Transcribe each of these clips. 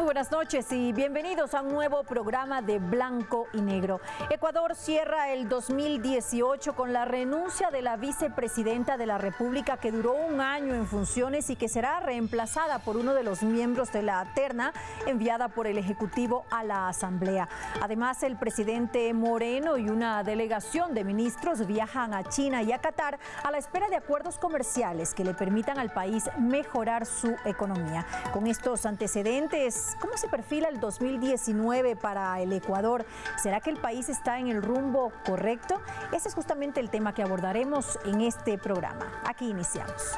Muy buenas noches y bienvenidos a un nuevo programa de Blanco y Negro. Ecuador cierra el 2018 con la renuncia de la vicepresidenta de la República, que duró un año en funciones y que será reemplazada por uno de los miembros de la terna enviada por el Ejecutivo a la Asamblea. Además, el presidente Moreno y una delegación de ministros viajan a China y a Qatar a la espera de acuerdos comerciales que le permitan al país mejorar su economía. Con estos antecedentes, ¿cómo se perfila el 2019 para el Ecuador? ¿Será que el país está en el rumbo correcto? Ese es justamente el tema que abordaremos en este programa. Aquí iniciamos.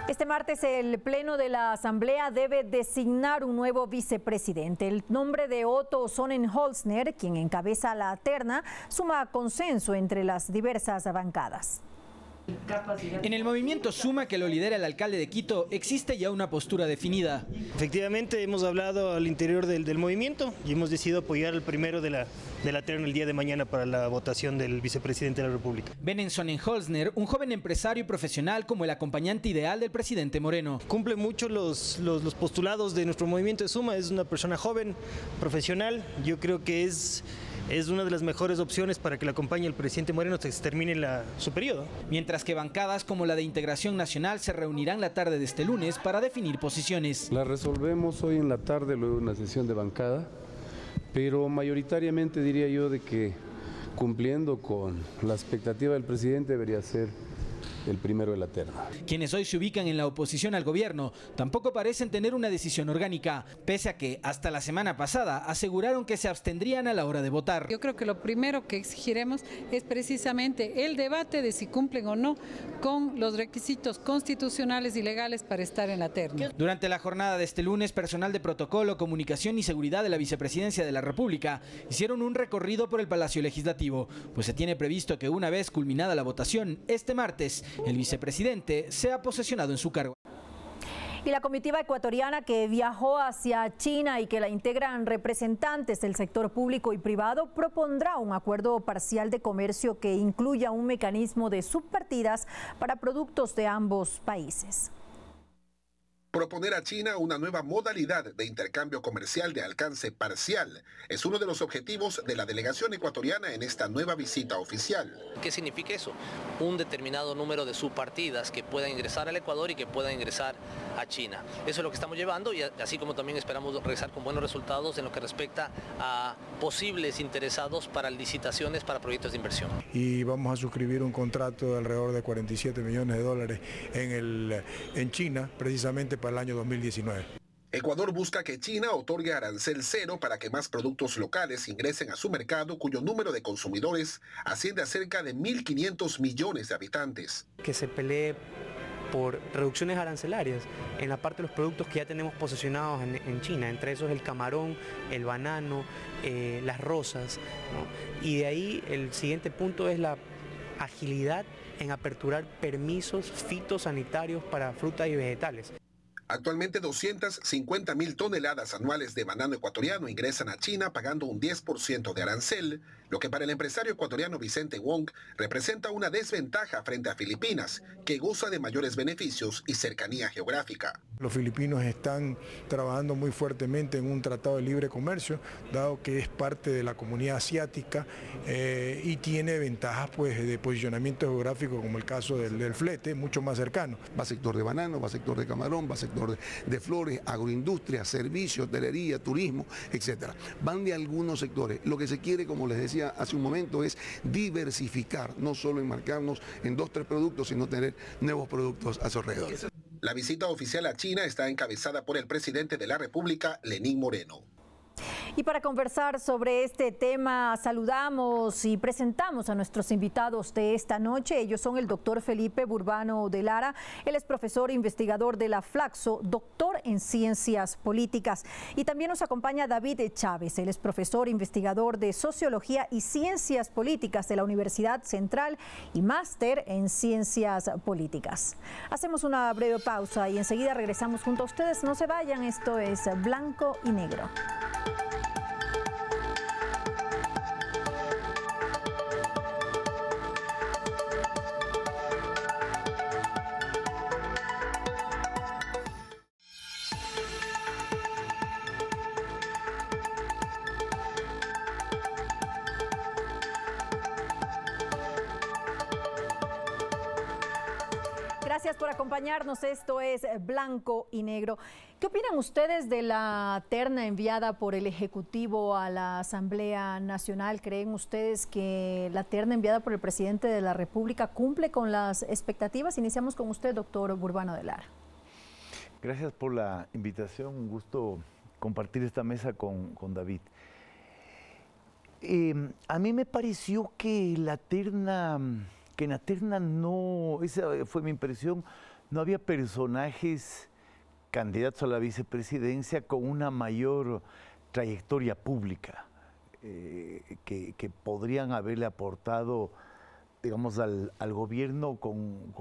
Este martes el Pleno de la Asamblea debe designar un nuevo vicepresidente. El nombre de Otto Sonnenholzner, quien encabeza la terna, suma consenso entre las diversas bancadas. En el movimiento Suma, que lo lidera el alcalde de Quito, existe ya una postura definida. Efectivamente, hemos hablado al interior del movimiento y hemos decidido apoyar al primero de la terna el día de mañana para la votación del vicepresidente de la República. Ven en Sonnenholzner un joven empresario y profesional como el acompañante ideal del presidente Moreno. Cumple mucho los postulados de nuestro movimiento de Suma. Es una persona joven, profesional. Yo creo que es una de las mejores opciones para que le acompañe el presidente Moreno hasta que se termine su periodo. Mientras que bancadas como la de Integración Nacional se reunirán la tarde de este lunes para definir posiciones. La resolvemos hoy en la tarde, luego de una sesión de bancada, pero mayoritariamente diría yo de que, cumpliendo con la expectativa del presidente, debería ser el primero de la terna. Quienes hoy se ubican en la oposición al gobierno tampoco parecen tener una decisión orgánica, pese a que hasta la semana pasada aseguraron que se abstendrían a la hora de votar. Yo creo que lo primero que exigiremos es precisamente el debate de si cumplen o no con los requisitos constitucionales y legales para estar en la terna. Durante la jornada de este lunes, personal de protocolo, comunicación y seguridad de la Vicepresidencia de la República hicieron un recorrido por el Palacio Legislativo, pues se tiene previsto que una vez culminada la votación, este martes, el vicepresidente sea posesionado en su cargo. Y la comitiva ecuatoriana que viajó hacia China y que la integran representantes del sector público y privado propondrá un acuerdo parcial de comercio que incluya un mecanismo de subpartidas para productos de ambos países. Proponer a China una nueva modalidad de intercambio comercial de alcance parcial es uno de los objetivos de la delegación ecuatoriana en esta nueva visita oficial. ¿Qué significa eso? Un determinado número de subpartidas que puedan ingresar al Ecuador y que puedan ingresar a China. Eso es lo que estamos llevando y así como también esperamos regresar con buenos resultados en lo que respecta a posibles interesados para licitaciones para proyectos de inversión. Y vamos a suscribir un contrato de alrededor de 47 millones de dólares en China, precisamente para el año 2019. Ecuador busca que China otorgue arancel cero para que más productos locales ingresen a su mercado, cuyo número de consumidores asciende a cerca de 1.500 millones de habitantes. Que se pelee por reducciones arancelarias en la parte de los productos que ya tenemos posesionados en China, entre esos el camarón, el banano, las rosas, ¿no? Y de ahí el siguiente punto es la agilidad en aperturar permisos fitosanitarios para frutas y vegetales. Actualmente 250.000 toneladas anuales de banano ecuatoriano ingresan a China pagando un 10% de arancel, lo que para el empresario ecuatoriano Vicente Wong representa una desventaja frente a Filipinas, que goza de mayores beneficios y cercanía geográfica. Los filipinos están trabajando muy fuertemente en un tratado de libre comercio, dado que es parte de la comunidad asiática y tiene ventajas pues, de posicionamiento geográfico, como el caso del flete, mucho más cercano. Va sector de banano, va sector de camarón, va sector de flores, agroindustria, servicios, hotelería, turismo, etcétera. Van de algunos sectores. Lo que se quiere, como les decía hace un momento, es diversificar, no solo enmarcarnos en 2 o 3 productos, sino tener nuevos productos a su alrededor. La visita oficial a China está encabezada por el presidente de la República, Lenín Moreno. Y para conversar sobre este tema, saludamos y presentamos a nuestros invitados de esta noche. Ellos son el doctor Felipe Burbano de Lara. Él es profesor e investigador de la Flaxo, doctor en ciencias políticas. Y también nos acompaña David Chávez. Él es profesor e investigador de sociología y ciencias políticas de la Universidad Central y máster en ciencias políticas. Hacemos una breve pausa y enseguida regresamos junto a ustedes. No se vayan, esto es Blanco y Negro. gracias por acompañarnos. Esto es Blanco y Negro. ¿Qué opinan ustedes de la terna enviada por el Ejecutivo a la Asamblea Nacional? ¿Creen ustedes que la terna enviada por el presidente de la República cumple con las expectativas? Iniciamos con usted, doctor Burbano de Lara. Gracias por la invitación. Un gusto compartir esta mesa con David. A mí me pareció que en la terna no, esa fue mi impresión, no había personajes candidatos a la vicepresidencia con una mayor trayectoria pública que podrían haberle aportado, digamos, al gobierno con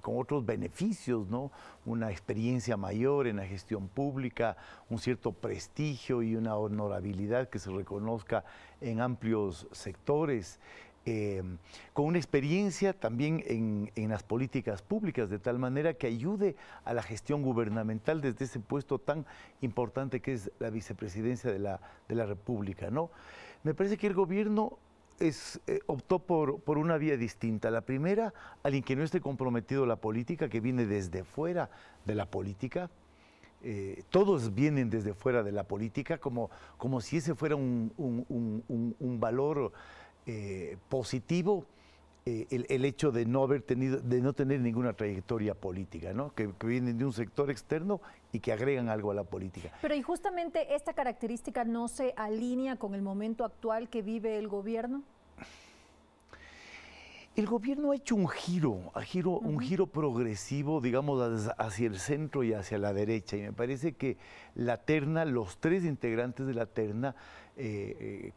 otros beneficios, ¿no? Una experiencia mayor en la gestión pública, un cierto prestigio y una honorabilidad que se reconozca en amplios sectores, con una experiencia también en las políticas públicas, de tal manera que ayude a la gestión gubernamental desde ese puesto tan importante que es la vicepresidencia de la República, ¿no? Me parece que el gobierno optó por una vía distinta. La primera, alguien que no esté comprometido a la política, que viene desde fuera de la política. Todos vienen desde fuera de la política, como si ese fuera un valor positivo, el hecho de no tener ninguna trayectoria política, ¿no? Que vienen de un sector externo y que agregan algo a la política. Pero y justamente esta característica no se alinea con el momento actual que vive el gobierno. El gobierno ha hecho un giro progresivo, digamos, hacia el centro y hacia la derecha. Y me parece que la terna, los tres integrantes de la terna,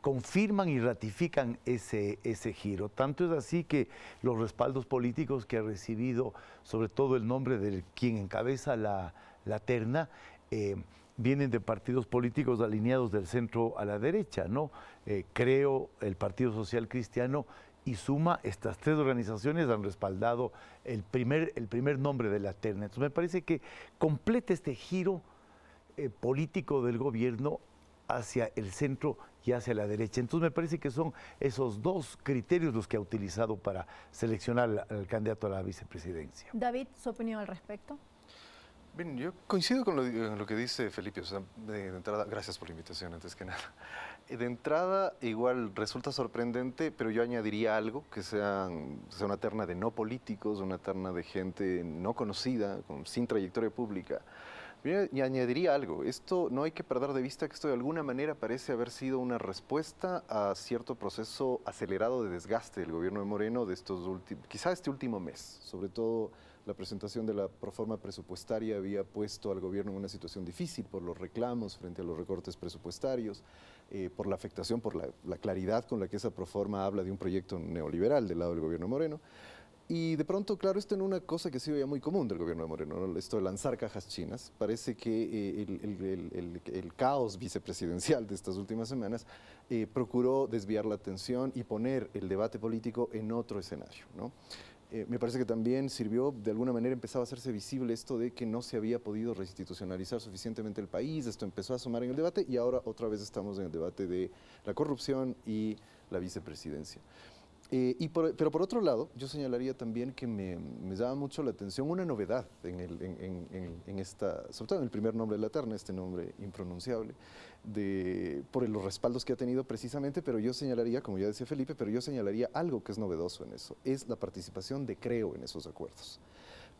confirman y ratifican ese giro. Tanto es así que los respaldos políticos que ha recibido, sobre todo el nombre de quien encabeza la terna, vienen de partidos políticos alineados del centro a la derecha, ¿no? Creo, el Partido Social Cristiano y Suma, estas tres organizaciones han respaldado el primer nombre de la terna. Entonces me parece que completa este giro político del gobierno hacia el centro y hacia la derecha. Entonces me parece que son esos dos criterios los que ha utilizado para seleccionar al candidato a la vicepresidencia. David, ¿su opinión al respecto? Bien, yo coincido con lo que dice Felipe. O sea, de entrada, gracias por la invitación, antes que nada. De entrada, igual resulta sorprendente, pero yo añadiría algo, que sea una terna de no políticos, una terna de gente no conocida, sin trayectoria pública. Y añadiría algo, esto no hay que perder de vista que esto de alguna manera parece haber sido una respuesta a cierto proceso acelerado de desgaste del gobierno de Moreno de quizá este último mes, sobre todo. La presentación de la proforma presupuestaria había puesto al gobierno en una situación difícil por los reclamos frente a los recortes presupuestarios, por la afectación, por la claridad con la que esa proforma habla de un proyecto neoliberal del lado del gobierno de Moreno. Y de pronto, claro, esto en una cosa que ha sido ya muy común del gobierno de Moreno, ¿no? Esto de lanzar cajas chinas. Parece que el caos vicepresidencial de estas últimas semanas procuró desviar la atención y poner el debate político en otro escenario, ¿no? Me parece que también sirvió, de alguna manera empezaba a hacerse visible esto de que no se había podido reinstitucionalizar suficientemente el país, esto empezó a asomar en el debate y ahora otra vez estamos en el debate de la corrupción y la vicepresidencia. Pero por otro lado, yo señalaría también que me llama mucho la atención una novedad en esta, sobre todo en el primer nombre de la terna, este nombre impronunciable, por los respaldos que ha tenido precisamente, pero yo señalaría, como ya decía Felipe, pero yo señalaría algo que es novedoso en eso, es la participación de Creo en esos acuerdos.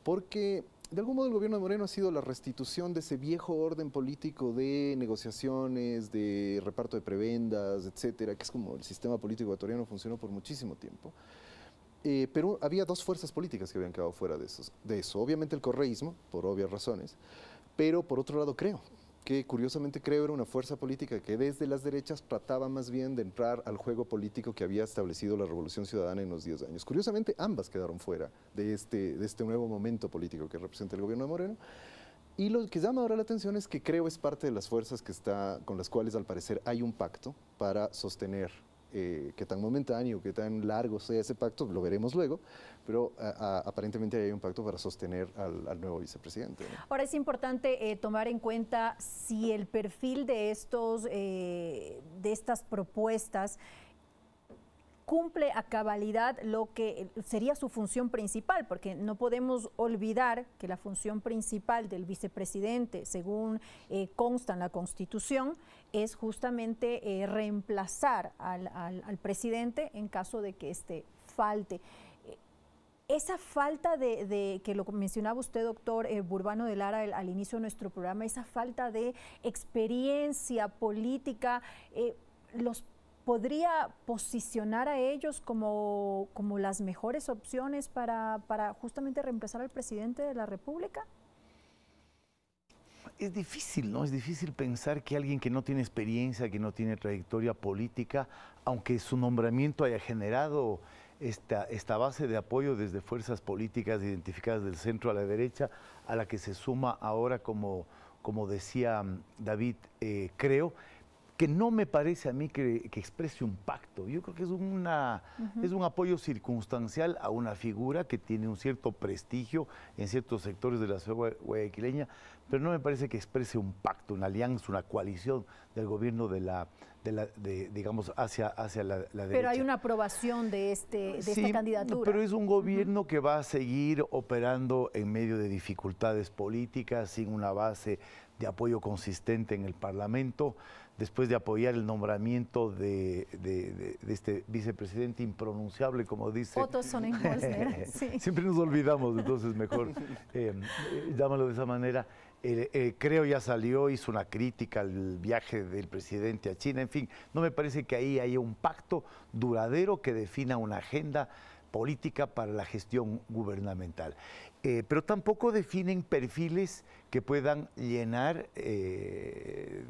Porque de algún modo el gobierno de Moreno ha sido la restitución de ese viejo orden político de negociaciones, de reparto de prebendas, etcétera, que es como el sistema político ecuatoriano funcionó por muchísimo tiempo. Pero había dos fuerzas políticas que habían quedado fuera de eso. Obviamente el correísmo, por obvias razones, pero por otro lado Creo, que curiosamente Creo era una fuerza política que desde las derechas trataba más bien de entrar al juego político que había establecido la Revolución Ciudadana en los 10 años. Curiosamente, ambas quedaron fuera de este nuevo momento político que representa el gobierno de Moreno. Y lo que llama ahora la atención es que Creo es parte de las fuerzas con las cuales al parecer hay un pacto para sostener, que tan momentáneo, que tan largo sea ese pacto, lo veremos luego, pero aparentemente hay un pacto para sostener al nuevo vicepresidente, ¿no? Ahora es importante tomar en cuenta si el perfil de estas propuestas cumple a cabalidad lo que sería su función principal, porque no podemos olvidar que la función principal del vicepresidente, según consta en la Constitución, es justamente reemplazar al presidente en caso de que éste falte. Esa falta de que lo mencionaba usted, doctor Burbano de Lara, al inicio de nuestro programa, esa falta de experiencia política, ¿los podría posicionar a ellos como las mejores opciones para justamente reemplazar al presidente de la República? Es difícil, ¿no? Es difícil pensar que alguien que no tiene experiencia, que no tiene trayectoria política, aunque su nombramiento haya generado esta base de apoyo desde fuerzas políticas identificadas del centro a la derecha, a la que se suma ahora, como decía David, creo, que no me parece a mí que exprese un pacto. Yo creo que es un apoyo circunstancial a una figura que tiene un cierto prestigio en ciertos sectores de la ciudad guayaquileña, pero no me parece que exprese un pacto, una alianza, una coalición del gobierno digamos, hacia la derecha. Pero hay una aprobación de esta candidatura. Pero es un gobierno que va a seguir operando en medio de dificultades políticas, sin una base de apoyo consistente en el Parlamento, después de apoyar el nombramiento de este vicepresidente impronunciable, como dice. Otto Sonnenholzner. Sí. Siempre nos olvidamos, entonces mejor llámalo de esa manera. Creo ya salió, hizo una crítica al viaje del presidente a China, en fin, no me parece que ahí haya un pacto duradero que defina una agenda política para la gestión gubernamental. Pero tampoco definen perfiles que puedan llenar,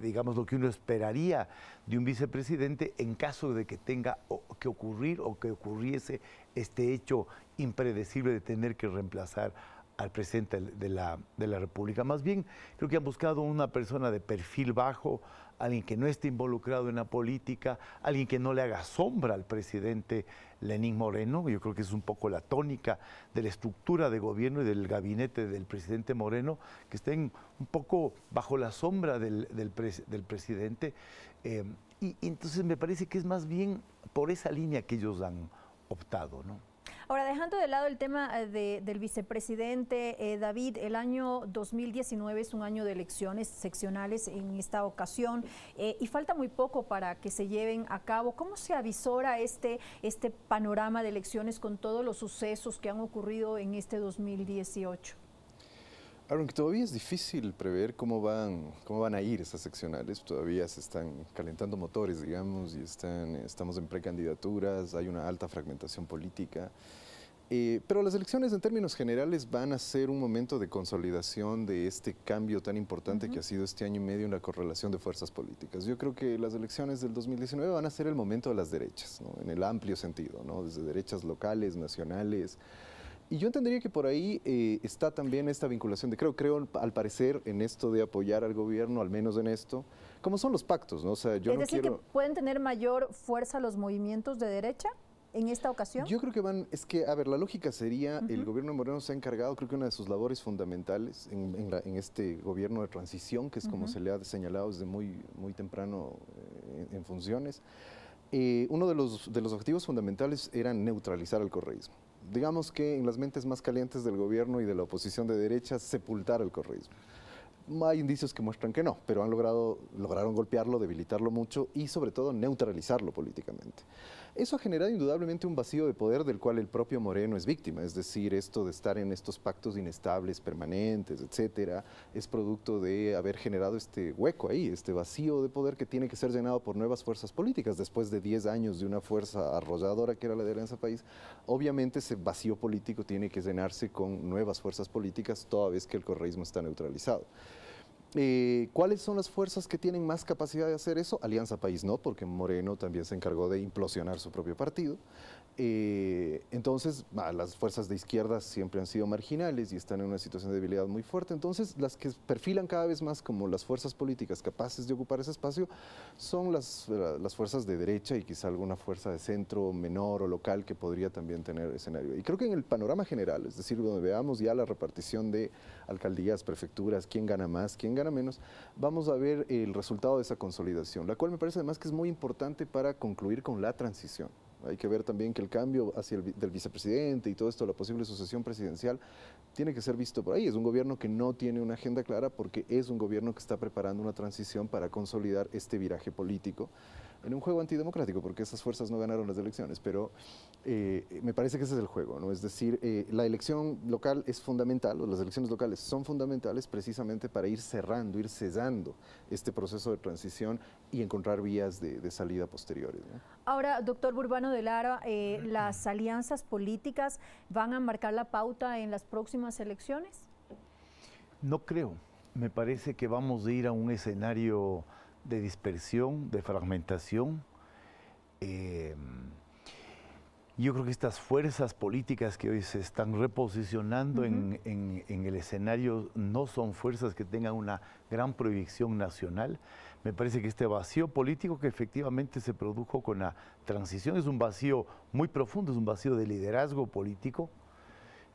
digamos, lo que uno esperaría de un vicepresidente en caso de que tenga que ocurrir o que ocurriese este hecho impredecible de tener que reemplazar al presidente de la República. Más bien, creo que han buscado una persona de perfil bajo, alguien que no esté involucrado en la política, alguien que no le haga sombra al presidente Lenín Moreno. Yo creo que es un poco la tónica de la estructura de gobierno y del gabinete del presidente Moreno, que estén un poco bajo la sombra del presidente. Y entonces me parece que es más bien por esa línea que ellos han optado, ¿no? Ahora, dejando de lado el tema del vicepresidente, David, el año 2019 es un año de elecciones seccionales en esta ocasión y falta muy poco para que se lleven a cabo. ¿Cómo se avisora este panorama de elecciones con todos los sucesos que han ocurrido en este 2018? Aunque todavía es difícil prever cómo van a ir esas seccionales, todavía se están calentando motores, digamos, y estamos en precandidaturas, hay una alta fragmentación política. Pero las elecciones en términos generales van a ser un momento de consolidación de este cambio tan importante que ha sido este año y medio en la correlación de fuerzas políticas. Yo creo que las elecciones del 2019 van a ser el momento de las derechas, ¿no? En el amplio sentido, ¿no? Desde derechas locales, nacionales. Y yo entendería que por ahí está también esta vinculación de, creo al parecer, en esto de apoyar al gobierno, al menos en esto, como son los pactos, ¿no? O sea, yo es decir, que pueden tener mayor fuerza los movimientos de derecha en esta ocasión. Yo creo que a ver, la lógica sería, el gobierno de Moreno se ha encargado, creo que una de sus labores fundamentales en este gobierno de transición, que es como se le ha señalado desde muy temprano en funciones, uno de los objetivos fundamentales era neutralizar al correísmo. Digamos que en las mentes más calientes del gobierno y de la oposición de derecha, sepultar el correísmo. Hay indicios que muestran que no, pero lograron golpearlo, debilitarlo mucho y sobre todo neutralizarlo políticamente. Eso ha generado indudablemente un vacío de poder del cual el propio Moreno es víctima, es decir, esto de estar en estos pactos inestables, permanentes, etcétera, es producto de haber generado este hueco ahí, este vacío de poder que tiene que ser llenado por nuevas fuerzas políticas. Después de 10 años de una fuerza arrolladora que era la de Alianza País, obviamente ese vacío político tiene que llenarse con nuevas fuerzas políticas toda vez que el correísmo está neutralizado. ¿Cuáles son las fuerzas que tienen más capacidad de hacer eso? Alianza País no, porque Moreno también se encargó de implosionar su propio partido. Entonces, las fuerzas de izquierda siempre han sido marginales y están en una situación de debilidad muy fuerte. Entonces, las que perfilan cada vez más como las fuerzas políticas capaces de ocupar ese espacio son las fuerzas de derecha y quizá alguna fuerza de centro menor o local que podría también tener escenario. Y creo que en el panorama general, es decir, donde veamos ya la repartición de alcaldías, prefecturas, quién gana más, quién gana menos, vamos a ver el resultado de esa consolidación, la cual me parece además que es muy importante para concluir con la transición. Hay que ver también que el cambio del vicepresidente y todo esto, la posible sucesión presidencial, tiene que ser visto por ahí. Es un gobierno que no tiene una agenda clara porque es un gobierno que está preparando una transición para consolidar este viraje político en un juego antidemocrático, porque esas fuerzas no ganaron las elecciones, pero me parece que ese es el juego, ¿no? Es decir, la elección local es fundamental, o las elecciones locales son fundamentales precisamente para ir cerrando, ir cesando este proceso de transición y encontrar vías de salida posteriores, ¿no? Ahora, doctor Burbano de Lara, ¿las alianzas políticas van a marcar la pauta en las próximas elecciones? No creo. Me parece que vamos a ir a un escenario de dispersión, de fragmentación. Yo creo que estas fuerzas políticas que hoy se están reposicionando en el escenario no son fuerzas que tengan una gran proyección nacional. Me parece que este vacío político que efectivamente se produjo con la transición es un vacío muy profundo, es un vacío de liderazgo político.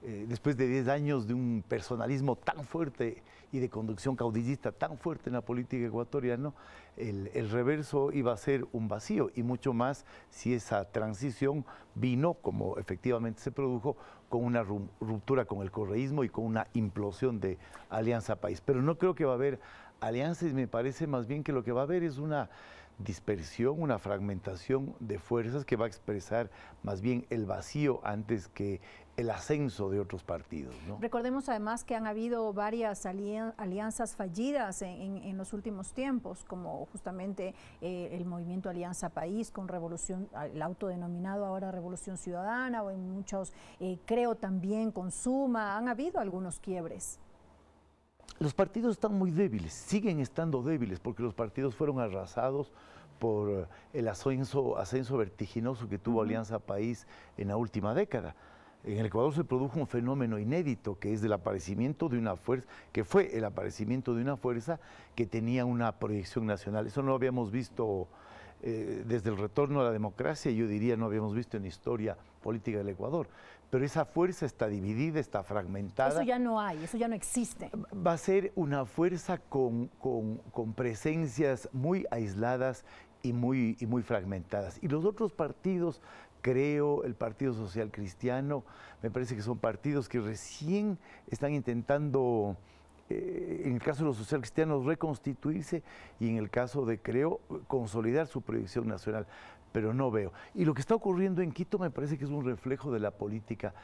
Después de 10 años de un personalismo tan fuerte y de conducción caudillista tan fuerte en la política ecuatoriana, el reverso iba a ser un vacío, y mucho más si esa transición vino, como efectivamente se produjo, con una ruptura con el correísmo y con una implosión de Alianza País. Pero no creo que va a haber alianzas, me parece más bien que lo que va a haber es una dispersión, una fragmentación de fuerzas que va a expresar más bien el vacío antes que el ascenso de otros partidos, ¿no? Recordemos además que han habido varias alianzas fallidas en los últimos tiempos, como justamente el movimiento Alianza País con Revolución, el autodenominado ahora Revolución Ciudadana, o en muchos, creo también con Suma, han habido algunos quiebres. Los partidos están muy débiles, siguen estando débiles, porque los partidos fueron arrasados por el ascenso vertiginoso que tuvo Alianza País en la última década. En el Ecuador se produjo un fenómeno inédito, que es el aparecimiento de una fuerza, que tenía una proyección nacional. Eso no lo habíamos visto desde el retorno a la democracia, yo diría no habíamos visto en la historia política del Ecuador. Pero esa fuerza está dividida, está fragmentada. Eso ya no hay, eso ya no existe. Va a ser una fuerza con presencias muy aisladas y muy fragmentadas. Y los otros partidos, creo, el Partido Social Cristiano, me parece que son partidos que recién están intentando, en el caso de los social cristianos, reconstituirse, y en el caso de Creo, consolidar su proyección nacional, pero no veo. Y lo que está ocurriendo en Quito me parece que es un reflejo de la política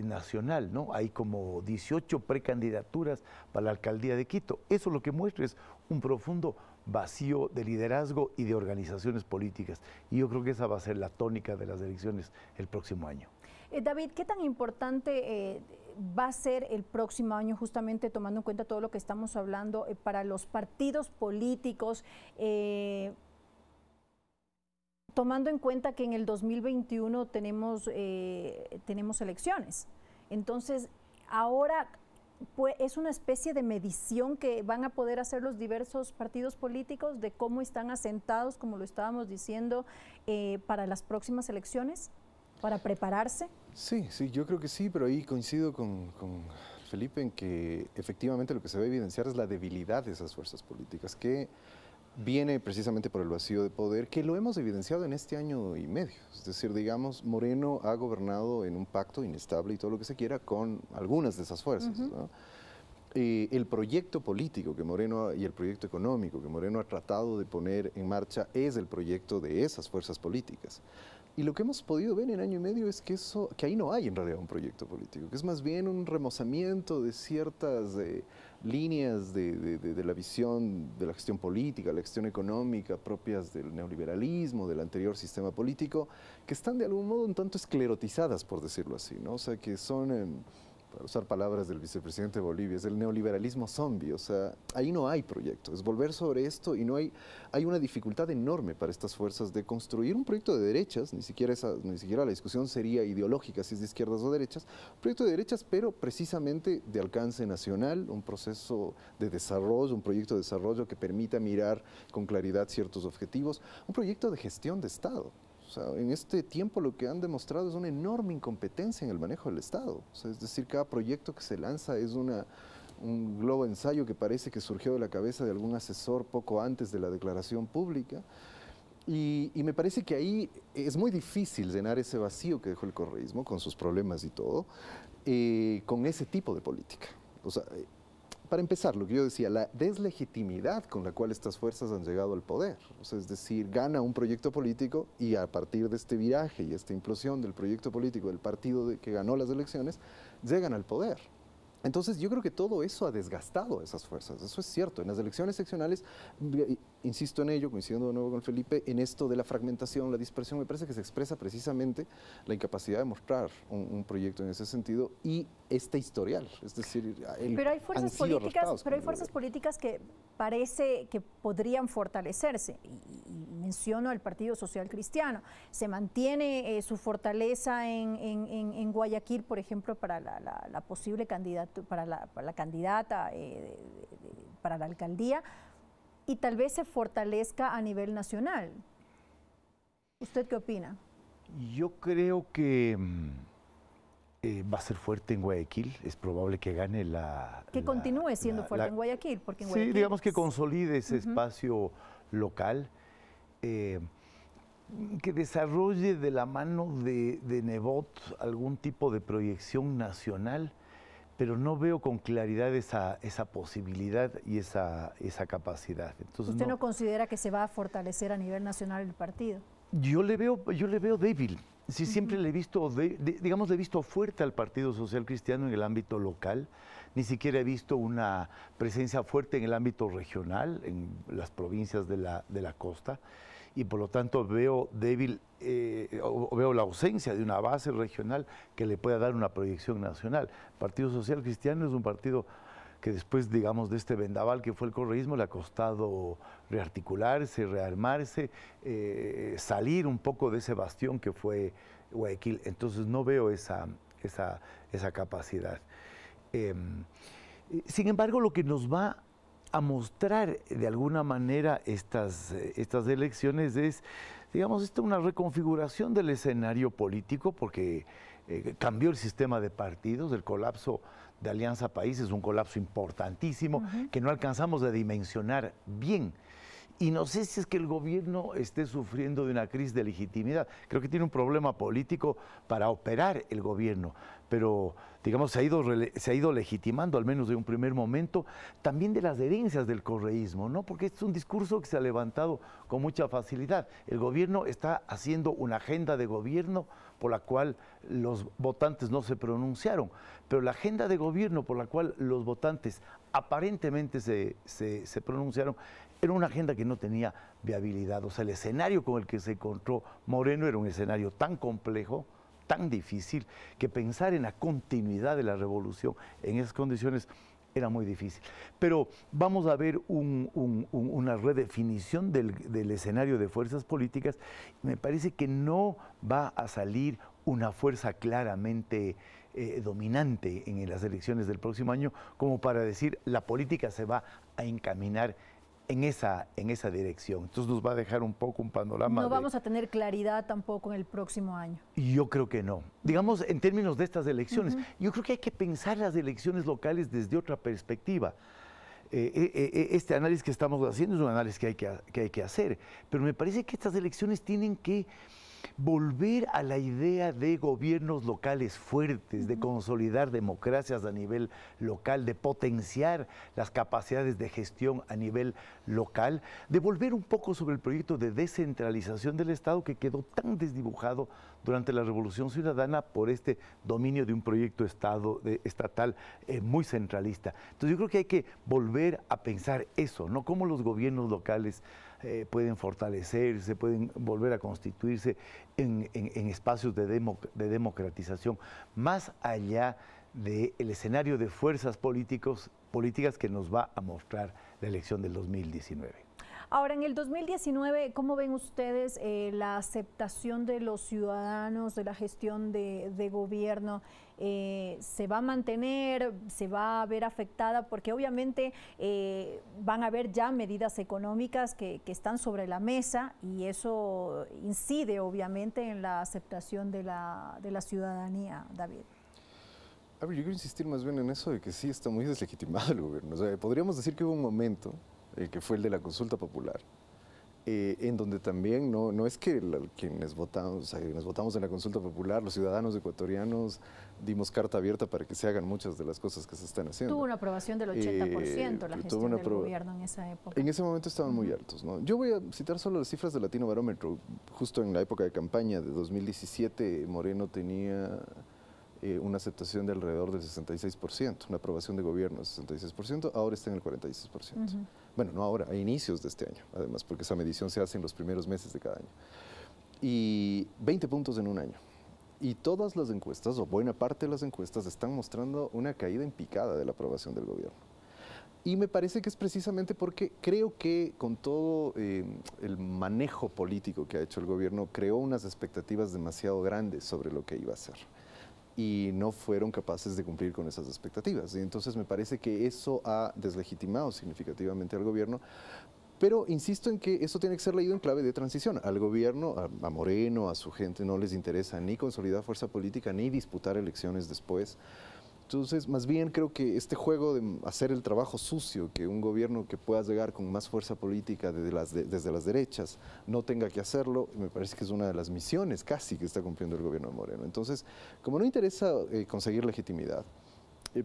nacional, ¿no? Hay como 18 precandidaturas para la alcaldía de Quito. Eso lo que muestra es un profundo vacío de liderazgo y de organizaciones políticas. Y yo creo que esa va a ser la tónica de las elecciones el próximo año. David, ¿qué tan importante va a ser el próximo año, justamente tomando en cuenta todo lo que estamos hablando, para los partidos políticos, tomando en cuenta que en el 2021 tenemos elecciones? Entonces, ahora pues, es una especie de medición que van a poder hacer los diversos partidos políticos de cómo están asentados, como lo estábamos diciendo, para las próximas elecciones, para prepararse. Sí, yo creo que sí, pero ahí coincido con Felipe en que efectivamente lo que se va a evidenciar es la debilidad de esas fuerzas políticas, que viene precisamente por el vacío de poder, que lo hemos evidenciado en este año y medio. Es decir, digamos, Moreno ha gobernado en un pacto inestable y todo lo que se quiera con algunas de esas fuerzas, ¿no? El proyecto político que Moreno y el proyecto económico que Moreno ha tratado de poner en marcha es el proyecto de esas fuerzas políticas. Y lo que hemos podido ver en año y medio es que ahí no hay en realidad un proyecto político, que es más bien un remozamiento de ciertas líneas de la visión de la gestión política, la gestión económica propias del neoliberalismo, del anterior sistema político, que están de algún modo un tanto esclerotizadas, por decirlo así, ¿no? O sea, que son, para usar palabras del vicepresidente de Bolivia, es el neoliberalismo zombie. O sea, ahí no hay proyecto, es volver sobre esto, y no hay una dificultad enorme para estas fuerzas de construir un proyecto de derechas, ni siquiera la discusión sería ideológica si es de izquierdas o derechas, un proyecto de derechas, pero precisamente de alcance nacional, un proceso de desarrollo, un proyecto de desarrollo que permita mirar con claridad ciertos objetivos, un proyecto de gestión de Estado. O sea, en este tiempo lo que han demostrado es una enorme incompetencia en el manejo del Estado. O sea, es decir, cada proyecto que se lanza es un globo ensayo que parece que surgió de la cabeza de algún asesor poco antes de la declaración pública. Y me parece que ahí es muy difícil llenar ese vacío que dejó el correísmo, con sus problemas y todo, con ese tipo de política. O sea, para empezar, lo que yo decía, la deslegitimidad con la cual estas fuerzas han llegado al poder. O sea, es decir, gana un proyecto político y a partir de este viraje y esta implosión del proyecto político del partido que ganó las elecciones, llegan al poder. Entonces yo creo que todo eso ha desgastado a esas fuerzas, eso es cierto. En las elecciones seccionales, insisto en ello, coincidiendo de nuevo con Felipe, en esto de la fragmentación, la dispersión, me parece que se expresa precisamente la incapacidad de mostrar un proyecto en ese sentido y este historial, es decir, pero hay fuerzas políticas que parece que podrían fortalecerse, y menciono al Partido Social Cristiano. Se mantiene su fortaleza en Guayaquil, por ejemplo, para la posible para la candidata para la alcaldía, y tal vez se fortalezca a nivel nacional. ¿Usted qué opina? Yo creo que va a ser fuerte en Guayaquil, es probable que gane que continúe siendo fuerte en Guayaquil, porque en Guayaquil, sí, digamos que consolide ese espacio local, que desarrolle de la mano de Nebot algún tipo de proyección nacional, pero no veo con claridad esa posibilidad y esa capacidad. Entonces, ¿usted no considera que se va a fortalecer a nivel nacional el partido? Yo le veo débil. Sí, siempre le he visto, digamos, le he visto fuerte al Partido Social Cristiano en el ámbito local. Ni siquiera he visto una presencia fuerte en el ámbito regional, en las provincias de la costa. Y por lo tanto veo débil, veo la ausencia de una base regional que le pueda dar una proyección nacional. El Partido Social Cristiano es un partido que después, digamos, de este vendaval que fue el correísmo, le ha costado rearticularse, rearmarse, salir un poco de ese bastión que fue Guayaquil. Entonces no veo esa capacidad. Sin embargo, lo que nos va a mostrar de alguna manera estas elecciones es, digamos, una reconfiguración del escenario político, porque cambió el sistema de partidos, el colapso de Alianza País es un colapso importantísimo que no alcanzamos a dimensionar bien. Y no sé si es que el gobierno esté sufriendo de una crisis de legitimidad. Creo que tiene un problema político para operar el gobierno, pero digamos se ha ido legitimando, al menos de un primer momento, también de las herencias del correísmo, ¿no? Porque es un discurso que se ha levantado con mucha facilidad. El gobierno está haciendo una agenda de gobierno por la cual los votantes no se pronunciaron, pero la agenda de gobierno por la cual los votantes aparentemente se pronunciaron era una agenda que no tenía viabilidad. O sea, el escenario con el que se encontró Moreno era un escenario tan complejo, tan difícil, que pensar en la continuidad de la revolución en esas condiciones era muy difícil. Pero vamos a ver una redefinición del escenario de fuerzas políticas. Me parece que no va a salir una fuerza claramente dominante en las elecciones del próximo año, como para decir la política se va a encaminar en esa dirección. Entonces nos va a dejar un poco un panorama. No vamos a tener claridad tampoco en el próximo año. Yo creo que no. Digamos, en términos de estas elecciones, yo creo que hay que pensar las elecciones locales desde otra perspectiva. Este análisis que estamos haciendo es un análisis que hay que hacer, pero me parece que estas elecciones tienen que volver a la idea de gobiernos locales fuertes, de consolidar democracias a nivel local, de potenciar las capacidades de gestión a nivel local, de volver un poco sobre el proyecto de descentralización del Estado que quedó tan desdibujado durante la Revolución Ciudadana por este dominio de un proyecto estatal muy centralista. Entonces yo creo que hay que volver a pensar eso, ¿no? Cómo los gobiernos locales pueden fortalecerse, pueden volver a constituirse en espacios de democratización, más allá del escenario de fuerzas políticas que nos va a mostrar la elección del 2019. Ahora, en el 2019, ¿cómo ven ustedes la aceptación de los ciudadanos de la gestión de gobierno? ¿Se va a mantener? ¿Se va a ver afectada? Porque obviamente van a haber ya medidas económicas que están sobre la mesa y eso incide obviamente en la aceptación de la ciudadanía, David. A ver, yo quiero insistir más bien en eso de que sí está muy deslegitimado el gobierno. O sea, podríamos decir que hubo un momento, que fue el de la consulta popular, en donde también no es que quienes votamos en la consulta popular, los ciudadanos ecuatorianos, dimos carta abierta para que se hagan muchas de las cosas que se están haciendo. Tuvo una aprobación del 80% la gestión del gobierno en esa época. En ese momento estaban muy altos, ¿no? Yo voy a citar solo las cifras del Latino Barómetro. Justo en la época de campaña de 2017, Moreno tenía una aceptación de alrededor del 66%, una aprobación de gobierno del 66%, ahora está en el 46%. Bueno, no ahora, a inicios de este año, además, porque esa medición se hace en los primeros meses de cada año. Y 20 puntos en un año. Y todas las encuestas, o buena parte de las encuestas, están mostrando una caída en picada de la aprobación del gobierno. Y me parece que es precisamente porque creo que con todo el manejo político que ha hecho el gobierno, creó unas expectativas demasiado grandes sobre lo que iba a hacer. Y no fueron capaces de cumplir con esas expectativas. Y entonces me parece que eso ha deslegitimado significativamente al gobierno, pero insisto en que eso tiene que ser leído en clave de transición. Al gobierno, a Moreno, a su gente, no les interesa ni consolidar fuerza política, ni disputar elecciones después. Entonces, más bien creo que este juego de hacer el trabajo sucio, que un gobierno que pueda llegar con más fuerza política desde las derechas no tenga que hacerlo, me parece que es una de las misiones casi que está cumpliendo el gobierno de Moreno. Entonces, como no interesa conseguir legitimidad,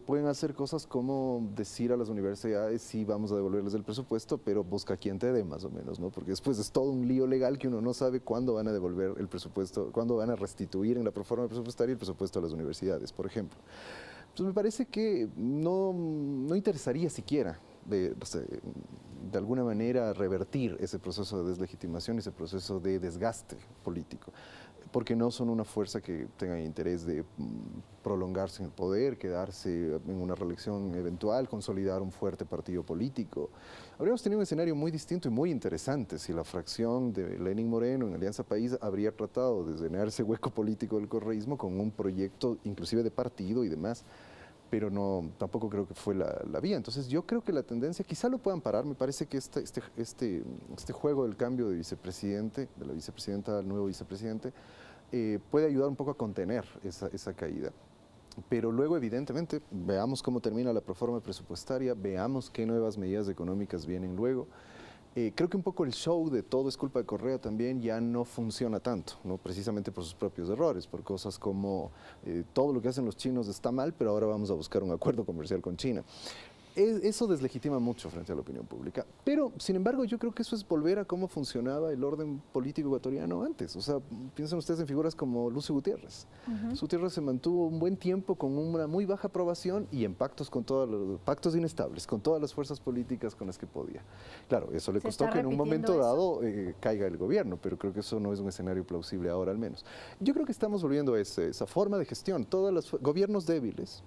pueden hacer cosas como decir a las universidades sí vamos a devolverles el presupuesto, pero busca quien te dé más o menos, ¿no? Porque después es todo un lío legal que uno no sabe cuándo van a devolver el presupuesto, cuándo van a restituir en la proforma presupuestaria el presupuesto a las universidades, por ejemplo. Entonces me parece que no interesaría siquiera de alguna manera revertir ese proceso de deslegitimación, ese proceso de desgaste político, porque no son una fuerza que tenga interés de prolongarse en el poder, quedarse en una reelección eventual, consolidar un fuerte partido político. Habríamos tenido un escenario muy distinto y muy interesante si la fracción de Lenin Moreno en Alianza País habría tratado de llenar ese hueco político del correísmo con un proyecto inclusive de partido y demás, pero tampoco creo que fue la vía. Entonces yo creo que la tendencia, quizá lo puedan parar, me parece que este juego del cambio de vicepresidente, de la vicepresidenta al nuevo vicepresidente, puede ayudar un poco a contener esa caída. Pero luego, evidentemente, veamos cómo termina la proforma presupuestaria, veamos qué nuevas medidas económicas vienen luego. Creo que un poco el show de todo es culpa de Correa también ya no funciona tanto, ¿no? Precisamente por sus propios errores, por cosas como todo lo que hacen los chinos está mal, pero ahora vamos a buscar un acuerdo comercial con China. Eso deslegitima mucho frente a la opinión pública, pero sin embargo yo creo que eso es volver a cómo funcionaba el orden político ecuatoriano antes. O sea, piensen ustedes en figuras como Lucio Gutiérrez. Gutiérrez se mantuvo un buen tiempo con una muy baja aprobación y en pactos con todos los pactos inestables, con todas las fuerzas políticas con las que podía. Claro, eso le costó que en un momento dado caiga el gobierno, pero creo que eso no es un escenario plausible ahora al menos. Yo creo que estamos volviendo a esa forma de gestión. Todos los gobiernos débiles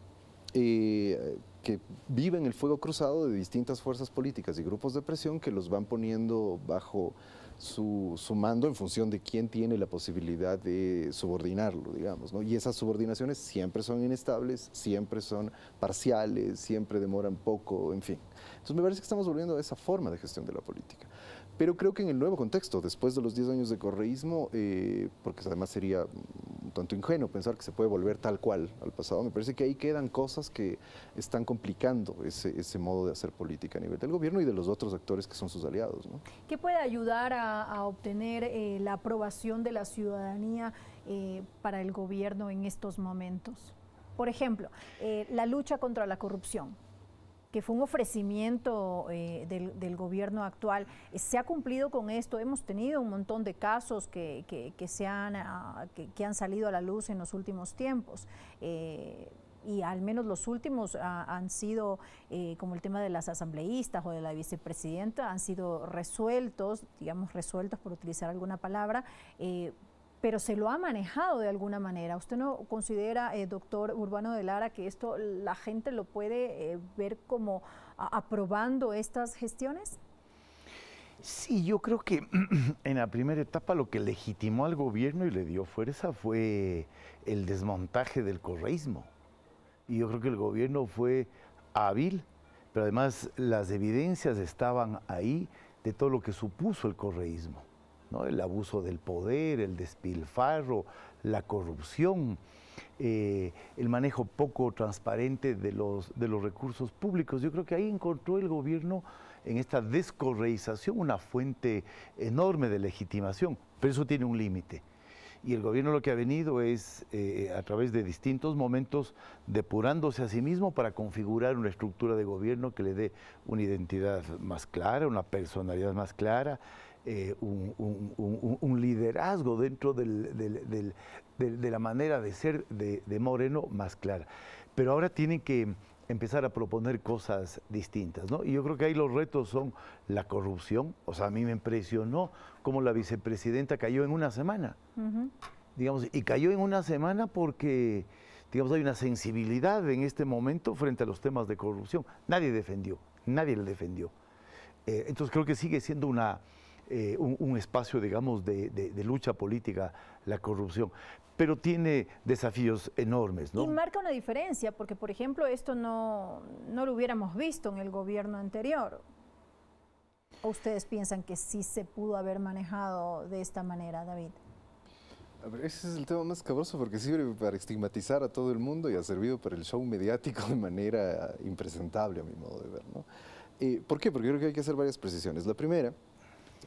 que viven el fuego cruzado de distintas fuerzas políticas y grupos de presión que los van poniendo bajo su mando en función de quién tiene la posibilidad de subordinarlo, digamos, ¿no? Y esas subordinaciones siempre son inestables, siempre son parciales, siempre demoran poco, en fin. Entonces me parece que estamos volviendo a esa forma de gestión de la política. Pero creo que en el nuevo contexto, después de los 10 años de correísmo, porque además sería un tanto ingenuo pensar que se puede volver tal cual al pasado, me parece que ahí quedan cosas que están complicando ese modo de hacer política a nivel del gobierno y de los otros actores que son sus aliados, ¿no? ¿Qué puede ayudar a obtener la aprobación de la ciudadanía para el gobierno en estos momentos? Por ejemplo, la lucha contra la corrupción, que fue un ofrecimiento del gobierno actual. ¿Se ha cumplido con esto? Hemos tenido un montón de casos que han salido a la luz en los últimos tiempos. Y al menos los últimos han sido, como el tema de las asambleístas o de la vicepresidenta, han sido resueltos, digamos resueltos por utilizar alguna palabra, pero se lo ha manejado de alguna manera. ¿Usted no considera, doctor Urbano de Lara, que esto la gente lo puede ver como aprobando estas gestiones? Sí, yo creo que en la primera etapa lo que legitimó al gobierno y le dio fuerza fue el desmontaje del correísmo. Y yo creo que el gobierno fue hábil, pero además las evidencias estaban ahí de todo lo que supuso el correísmo, ¿no? El abuso del poder, el despilfarro, la corrupción. el manejo poco transparente de los recursos públicos. Yo creo que ahí encontró el gobierno en esta descorreización una fuente enorme de legitimación, pero eso tiene un límite. Y el gobierno lo que ha venido es, a través de distintos momentos, depurándose a sí mismo para configurar una estructura de gobierno que le dé una identidad más clara, una personalidad más clara, un liderazgo dentro de la manera de ser de Moreno más clara. Pero ahora tienen que empezar a proponer cosas distintas, ¿no? Y yo creo que ahí los retos son la corrupción. O sea, a mí me impresionó cómo la vicepresidenta cayó en una semana. Digamos, y cayó en una semana porque, digamos, hay una sensibilidad en este momento frente a los temas de corrupción. Nadie le defendió. Entonces creo que sigue siendo un espacio, digamos, de lucha política la corrupción, pero tiene desafíos enormes, ¿no? Y marca una diferencia, porque, por ejemplo, esto no lo hubiéramos visto en el gobierno anterior. ¿O ustedes piensan que sí se pudo haber manejado de esta manera, David? A ver, ese es el tema más cabroso porque sirve para estigmatizar a todo el mundo y ha servido para el show mediático de manera impresentable, a mi modo de ver, ¿no? ¿Por qué? Porque creo que hay que hacer varias precisiones. La primera,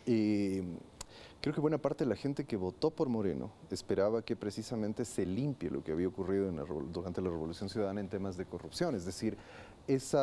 creo que buena parte de la gente que votó por Moreno esperaba que precisamente se limpie lo que había ocurrido durante la Revolución Ciudadana en temas de corrupción. Es decir, es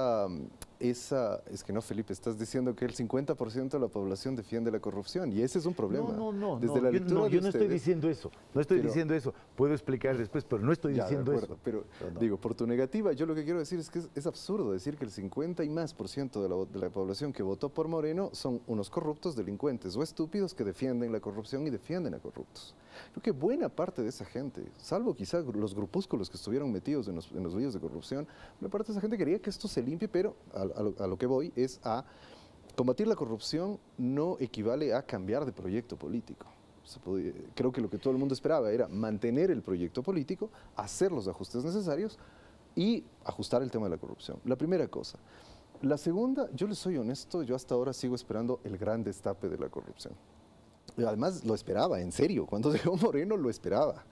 que no, Felipe, estás diciendo que el 50% de la población defiende la corrupción y ese es un problema. Yo no estoy diciendo eso, diciendo eso. Puedo explicar después, pero no estoy diciendo eso. Pero digo, por tu negativa, yo lo que quiero decir es que es absurdo decir que el 50 y más por ciento de la población que votó por Moreno son unos corruptos, delincuentes o estúpidos que defienden la corrupción y defienden a corruptos. Creo que buena parte de esa gente, salvo quizá los grupúsculos que estuvieron metidos en los líos de corrupción, buena parte de esa gente quería que esto se limpie, pero a lo que voy es a combatir la corrupción no equivale a cambiar de proyecto político. Creo que lo que todo el mundo esperaba era mantener el proyecto político, hacer los ajustes necesarios y ajustar el tema de la corrupción. La primera cosa. La segunda, yo les soy honesto, yo hasta ahora sigo esperando el gran destape de la corrupción. Y además lo esperaba, en serio, cuando llegó Moreno lo esperaba.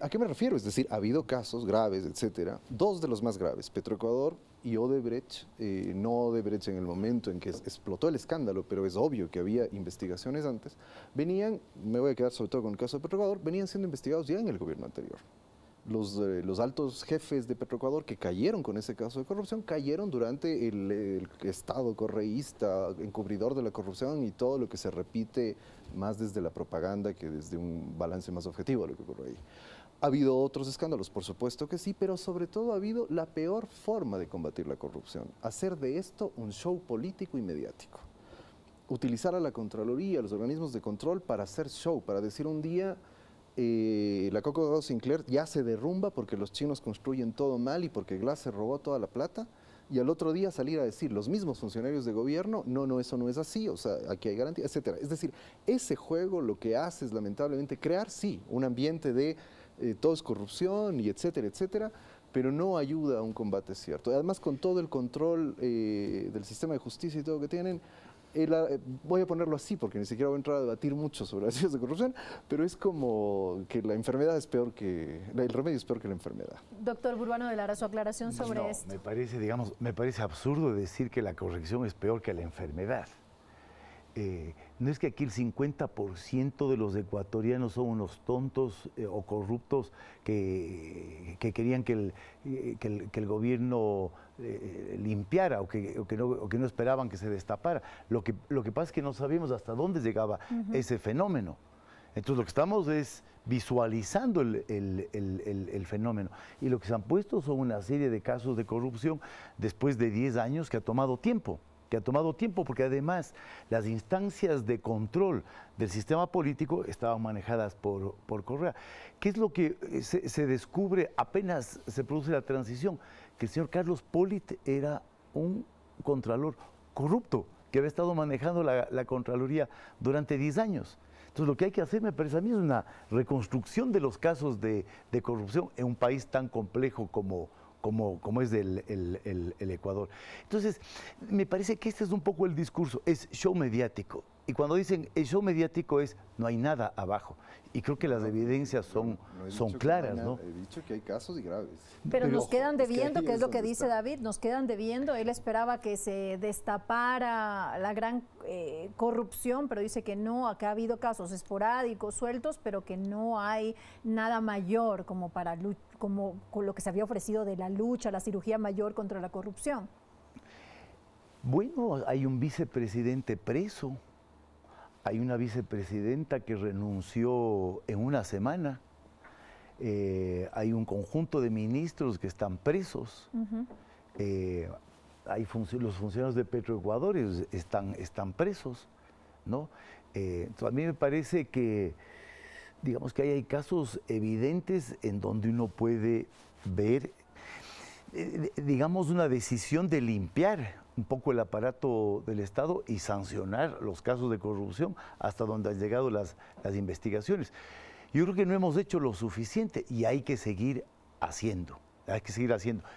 ¿A qué me refiero? Es decir, ha habido casos graves, etcétera. Dos de los más graves, Petroecuador y Odebrecht, no Odebrecht en el momento en que explotó el escándalo, pero es obvio que había investigaciones antes, me voy a quedar sobre todo con el caso de Petroecuador, venían siendo investigados ya en el gobierno anterior. Los altos jefes de Petroecuador que cayeron con ese caso de corrupción, cayeron durante el Estado correísta, encubridor de la corrupción y todo lo que se repite más desde la propaganda que desde un balance más objetivo de lo que ocurre ahí. Ha habido otros escándalos, por supuesto que sí, pero sobre todo ha habido la peor forma de combatir la corrupción, hacer de esto un show político y mediático. Utilizar a la Contraloría, a los organismos de control para hacer show, para decir un día la Coca-Cola Sinclair ya se derrumba porque los chinos construyen todo mal y porque Glass se robó toda la plata, y al otro día salir a decir los mismos funcionarios de gobierno, no, eso no es así, o sea, aquí hay garantía, etcétera. Es decir, ese juego lo que hace es lamentablemente crear, sí, un ambiente de todo es corrupción y etcétera, etcétera, pero no ayuda a un combate cierto. Además, con todo el control del sistema de justicia y todo lo que tienen, voy a ponerlo así porque ni siquiera voy a entrar a debatir mucho sobre las situaciones de corrupción, pero es como que la enfermedad es peor el remedio es peor que la enfermedad. Doctor Burbano de Lara, su aclaración sobre esto. Me parece absurdo decir que la corrupción es peor que la enfermedad. No es que aquí el 50% de los ecuatorianos son unos tontos o corruptos que querían que el gobierno limpiara o que no esperaban que se destapara. Lo que pasa es que no sabíamos hasta dónde llegaba ese fenómeno. Entonces lo que estamos es visualizando el fenómeno. Y lo que se han puesto son una serie de casos de corrupción después de 10 años que ha tomado tiempo. Porque además las instancias de control del sistema político estaban manejadas por Correa. ¿Qué es lo que se descubre apenas se produce la transición? Que el señor Carlos Polit era un contralor corrupto que había estado manejando la Contraloría durante 10 años. Entonces lo que hay que hacer, me parece a mí, es una reconstrucción de los casos de corrupción en un país tan complejo como es el Ecuador. Entonces, me parece que este es un poco el discurso, es show mediático. Y cuando dicen el show mediático es, no hay nada abajo. Y creo que las evidencias son claras, ¿no? He dicho que hay casos y graves. Pero nos quedan debiendo, es que que es lo que donde dice está. David, nos quedan debiendo. Él esperaba que se destapara la gran corrupción, pero dice que no, que ha habido casos esporádicos, sueltos, pero que no hay nada mayor como como con lo que se había ofrecido de la lucha, la cirugía mayor contra la corrupción. Bueno, hay un vicepresidente preso. Hay una vicepresidenta que renunció en una semana. Hay un conjunto de ministros que están presos. Los funcionarios de Petroecuador están presos, ¿no? Entonces a mí me parece que, digamos que hay casos evidentes en donde uno puede ver, digamos, una decisión de limpiar un poco el aparato del Estado y sancionar los casos de corrupción hasta donde han llegado las investigaciones. Yo creo que no hemos hecho lo suficiente y hay que seguir haciendo.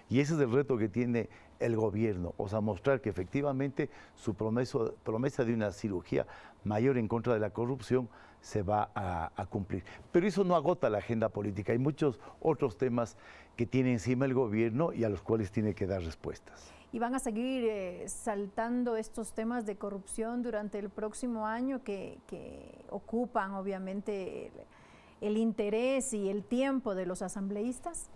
Y ese es el reto que tiene el gobierno, o sea, mostrar que efectivamente su promesa de una cirugía mayor en contra de la corrupción se va a cumplir. Pero eso no agota la agenda política. Hay muchos otros temas que tiene encima el gobierno y a los cuales tiene que dar respuestas. ¿Y van a seguir saltando estos temas de corrupción durante el próximo año que ocupan obviamente el interés y el tiempo de los asambleístas?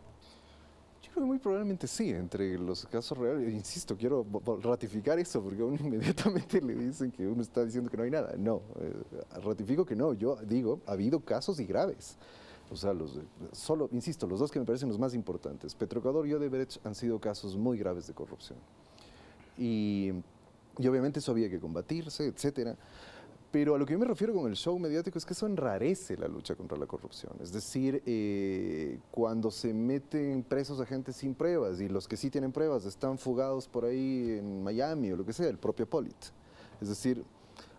Yo creo que muy probablemente sí, entre los casos reales. Insisto, quiero ratificar eso porque a uno inmediatamente le dicen que uno está diciendo que no hay nada. No, ratifico que no. Yo digo, ha habido casos y graves. O sea, insisto, los dos que me parecen los más importantes, Petroecuador y Odebrecht, han sido casos muy graves de corrupción. Y obviamente eso había que combatirse, etcétera. Pero a lo que yo me refiero con el show mediático es que eso enrarece la lucha contra la corrupción. Es decir, cuando se meten presos a gente sin pruebas y los que sí tienen pruebas están fugados por ahí en Miami o lo que sea, el propio Pollitt. Es decir,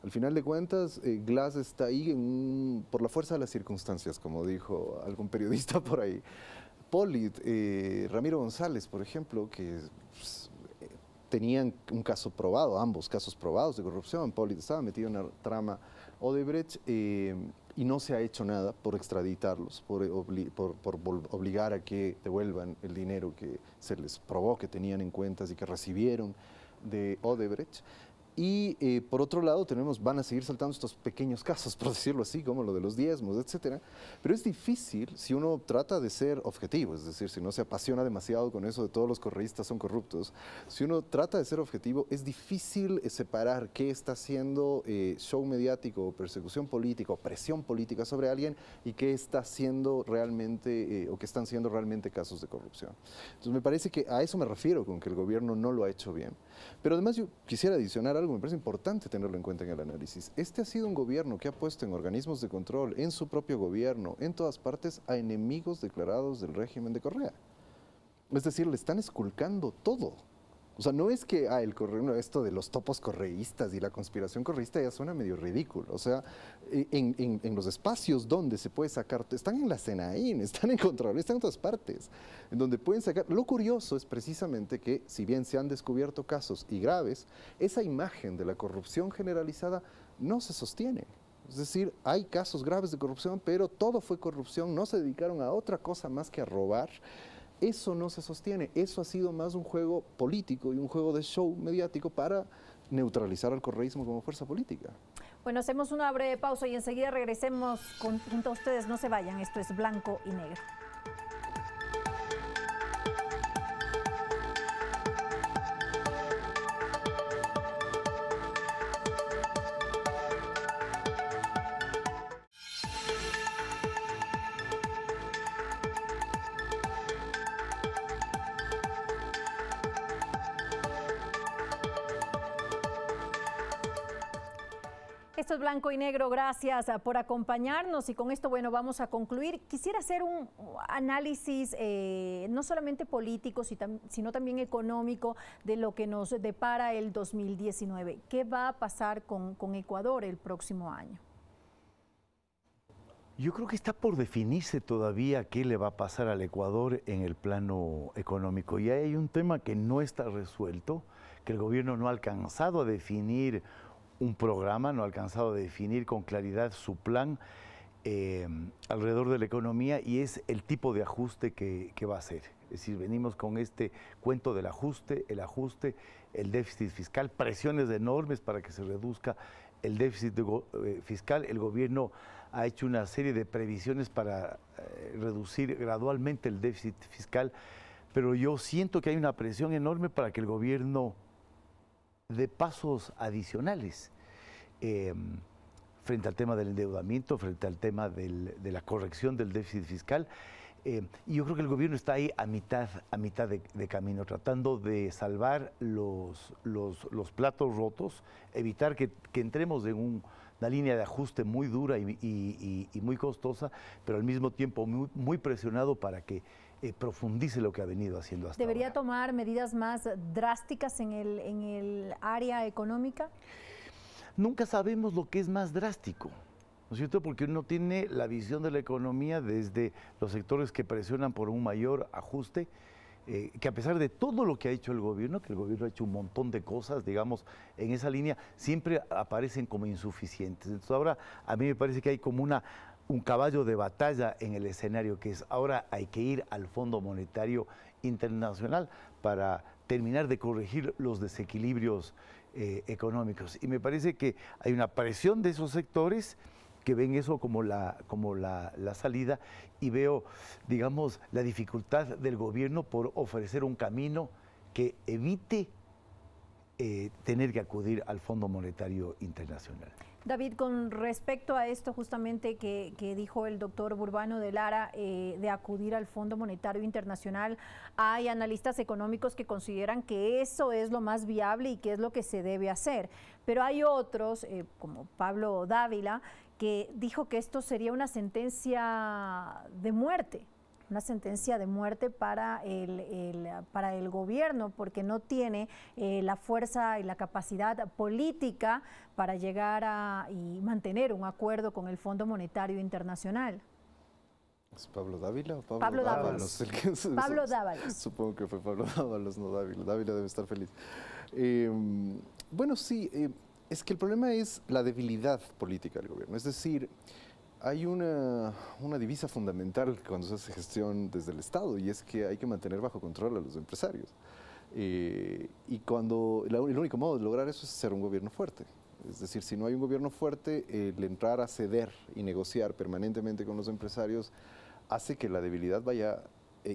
al final de cuentas, Glass está ahí por la fuerza de las circunstancias, como dijo algún periodista por ahí. Pollitt, Ramiro González, por ejemplo, que tenían un caso probado, ambos casos probados de corrupción. Pollitt estaba metido en una trama Odebrecht y no se ha hecho nada por extraditarlos, por obligar a que devuelvan el dinero que se les probó que tenían en cuentas y que recibieron de Odebrecht. Y por otro lado van a seguir saltando estos pequeños casos, por decirlo así, como lo de los diezmos, etcétera. Pero es difícil si uno trata de ser objetivo, es decir, si no se apasiona demasiado con eso de todos los correístas son corruptos. Si uno trata de ser objetivo, es difícil separar qué está haciendo show mediático, o persecución política, o presión política sobre alguien y qué está haciendo realmente, o qué están siendo realmente casos de corrupción. Entonces me parece que a eso me refiero con que el gobierno no lo ha hecho bien. Pero además yo quisiera adicionar algo, me parece importante tenerlo en cuenta en el análisis. Este ha sido un gobierno que ha puesto en organismos de control, en su propio gobierno, en todas partes, a enemigos declarados del régimen de Correa. Es decir, le están esculcando todo. O sea, no es que esto de los topos correístas y la conspiración correísta ya suena medio ridículo. O sea, en los espacios donde se puede sacar, están en la CNAIN, están en Control, están en todas partes, en donde pueden sacar. Lo curioso es precisamente que, si bien se han descubierto casos y graves, esa imagen de la corrupción generalizada no se sostiene. Es decir, hay casos graves de corrupción, pero todo fue corrupción, no se dedicaron a otra cosa más que a robar. Eso no se sostiene, eso ha sido más un juego político y un juego de show mediático para neutralizar al correísmo como fuerza política. Bueno, hacemos una breve pausa y enseguida regresemos junto a ustedes. No se vayan, esto es Blanco y Negro. Esto es Blanco y Negro, gracias por acompañarnos y con esto, bueno, vamos a concluir. Quisiera hacer un análisis no solamente político, sino también económico de lo que nos depara el 2019. ¿Qué va a pasar con Ecuador el próximo año? Yo creo que está por definirse todavía qué le va a pasar al Ecuador en el plano económico. Y hay un tema que no está resuelto, que el gobierno no ha alcanzado a definir un programa, no ha alcanzado a definir con claridad su plan alrededor de la economía, y es el tipo de ajuste que va a hacer. Es decir, venimos con este cuento del ajuste, el déficit fiscal, presiones enormes para que se reduzca el déficit fiscal. El gobierno ha hecho una serie de previsiones para reducir gradualmente el déficit fiscal, pero yo siento que hay una presión enorme para que el gobierno dé pasos adicionales frente al tema del endeudamiento, frente al tema de la corrección del déficit fiscal. Y yo creo que el gobierno está ahí a mitad de camino, tratando de salvar los platos rotos, evitar que entremos en una línea de ajuste muy dura y muy costosa, pero al mismo tiempo muy presionado para que profundice lo que ha venido haciendo hasta ahora. ¿Debería tomar medidas más drásticas en el área económica? Nunca sabemos lo que es más drástico, ¿no es cierto? Porque uno tiene la visión de la economía desde los sectores que presionan por un mayor ajuste, que a pesar de todo lo que ha hecho el gobierno, que el gobierno ha hecho un montón de cosas, digamos, en esa línea, siempre aparecen como insuficientes. Entonces ahora a mí me parece que hay como un caballo de batalla en el escenario, que es ahora hay que ir al Fondo Monetario Internacional para terminar de corregir los desequilibrios económicos. Y me parece que hay una presión de esos sectores que ven eso como la salida, y veo, digamos, la dificultad del gobierno por ofrecer un camino que evite tener que acudir al Fondo Monetario Internacional. David, con respecto a esto justamente que dijo el doctor Burbano de Lara, de acudir al Fondo Monetario Internacional, hay analistas económicos que consideran que eso es lo más viable y que es lo que se debe hacer. Pero hay otros, como Pablo Dávila, que dijo que esto sería una sentencia de muerte. Una sentencia de muerte para el gobierno, porque no tiene la fuerza y la capacidad política para llegar y mantener un acuerdo con el Fondo Monetario Internacional. ¿Es Pablo Dávila o Pablo Dávalos? Pablo Dávalos. Supongo que fue Pablo Dávalos, no Dávila. Dávila debe estar feliz. Bueno, sí, es que el problema es la debilidad política del gobierno. Es decir, hay una divisa fundamental cuando se hace gestión desde el Estado, y es que hay que mantener bajo control a los empresarios. Y el único modo de lograr eso es ser un gobierno fuerte. Es decir, si no hay un gobierno fuerte, el entrar a ceder y negociar permanentemente con los empresarios hace que la debilidad vaya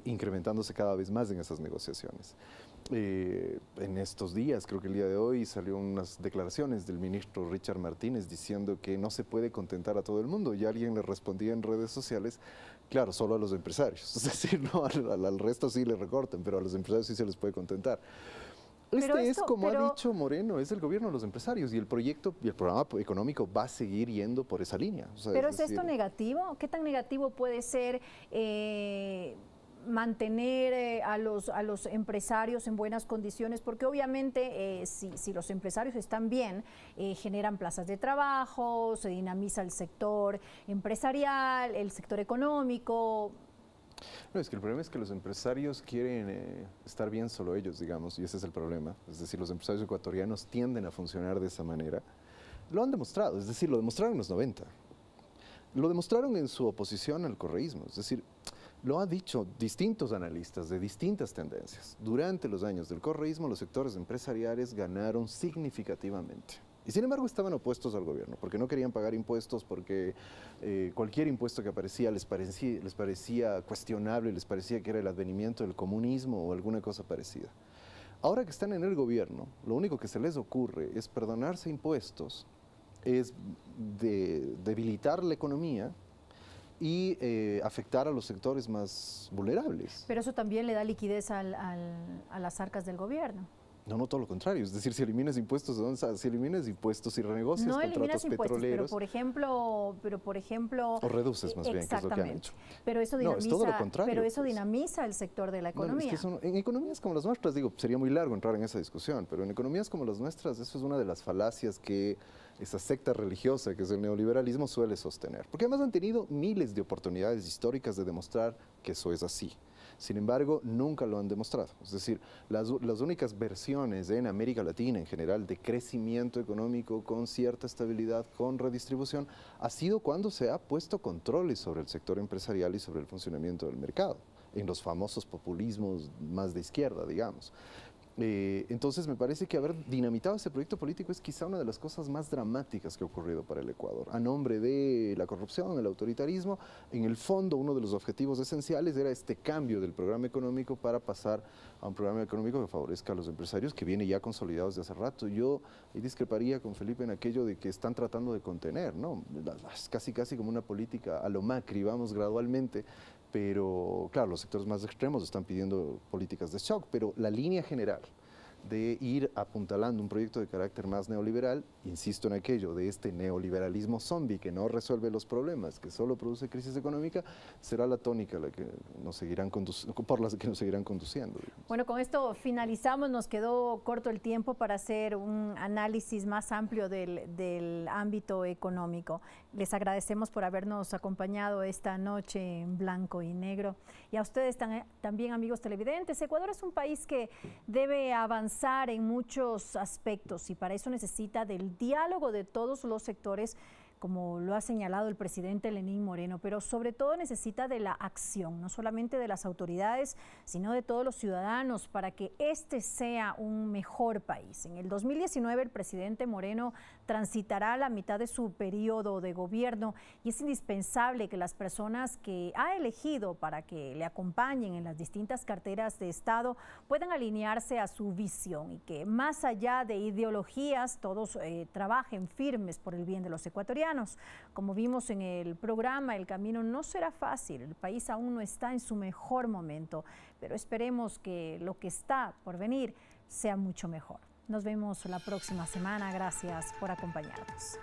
incrementándose cada vez más en esas negociaciones. En estos días, creo que el día de hoy, salió unas declaraciones del ministro Richard Martínez diciendo que no se puede contentar a todo el mundo, y alguien le respondía en redes sociales, claro, solo a los empresarios, es decir, no, al resto sí le recortan, pero a los empresarios sí se les puede contentar. Como ha dicho Moreno, es el gobierno de los empresarios, y el proyecto y el programa económico va a seguir yendo por esa línea. O sea, ¿pero es esto negativo? ¿Qué tan negativo puede ser mantener a los empresarios en buenas condiciones? Porque obviamente si los empresarios están bien, generan plazas de trabajo, se dinamiza el sector empresarial, el sector económico. No, es que el problema es que los empresarios quieren estar bien solo ellos, digamos, y ese es el problema. Es decir, los empresarios ecuatorianos tienden a funcionar de esa manera. Lo han demostrado, es decir, lo demostraron en los 90. Lo demostraron en su oposición al correísmo, es decir, lo han dicho distintos analistas de distintas tendencias. Durante los años del correísmo, los sectores empresariales ganaron significativamente. Y sin embargo estaban opuestos al gobierno, porque no querían pagar impuestos, porque cualquier impuesto que aparecía les parecía cuestionable, les parecía que era el advenimiento del comunismo o alguna cosa parecida. Ahora que están en el gobierno, lo único que se les ocurre es perdonarse impuestos, es debilitar la economía y afectar a los sectores más vulnerables. Pero eso también le da liquidez a las arcas del gobierno. No, todo lo contrario. Es decir, si eliminas impuestos, si eliminas impuestos y renegocias contratos petroleros. Pero por ejemplo. O reduces más bien, que es lo que han hecho. Pero eso dinamiza, es todo lo contrario, pero eso dinamiza el sector de la economía. Es que en economías como las nuestras, digo, sería muy largo entrar en esa discusión, pero en economías como las nuestras, eso es una de las falacias que esa secta religiosa que es el neoliberalismo suele sostener. Porque además han tenido miles de oportunidades históricas de demostrar que eso es así. Sin embargo, nunca lo han demostrado. Es decir, las únicas versiones en América Latina en general de crecimiento económico con cierta estabilidad, con redistribución, ha sido cuando se ha puesto controles sobre el sector empresarial y sobre el funcionamiento del mercado, en los famosos populismos más de izquierda, digamos. Entonces me parece que haber dinamitado ese proyecto político es quizá una de las cosas más dramáticas que ha ocurrido para el Ecuador. A nombre de la corrupción, el autoritarismo, en el fondo uno de los objetivos esenciales era este cambio del programa económico para pasar a un programa económico que favorezca a los empresarios, que viene ya consolidado desde hace rato. Yo discreparía con Felipe en aquello de que están tratando de contener, ¿no? Es casi como una política a lo Macri, vamos gradualmente. Pero, claro, los sectores más extremos están pidiendo políticas de shock, pero la línea general de ir apuntalando un proyecto de carácter más neoliberal, insisto en aquello de este neoliberalismo zombie que no resuelve los problemas, que solo produce crisis económica, será la tónica la que nos seguirán por las que nos seguirán conduciendo. Digamos. Bueno, con esto finalizamos, nos quedó corto el tiempo para hacer un análisis más amplio del ámbito económico. Les agradecemos por habernos acompañado esta noche en Blanco y Negro. Y a ustedes también, amigos televidentes, Ecuador es un país que debe avanzar en muchos aspectos y para eso necesita del diálogo de todos los sectores, como lo ha señalado el presidente Lenín Moreno, pero sobre todo necesita de la acción, no solamente de las autoridades, sino de todos los ciudadanos para que este sea un mejor país. En el 2019 el presidente Moreno transitará la mitad de su periodo de gobierno y es indispensable que las personas que ha elegido para que le acompañen en las distintas carteras de Estado puedan alinearse a su visión y que más allá de ideologías todos trabajen firmes por el bien de los ecuatorianos. Como vimos en el programa, el camino no será fácil, el país aún no está en su mejor momento, pero esperemos que lo que está por venir sea mucho mejor. Nos vemos la próxima semana, gracias por acompañarnos.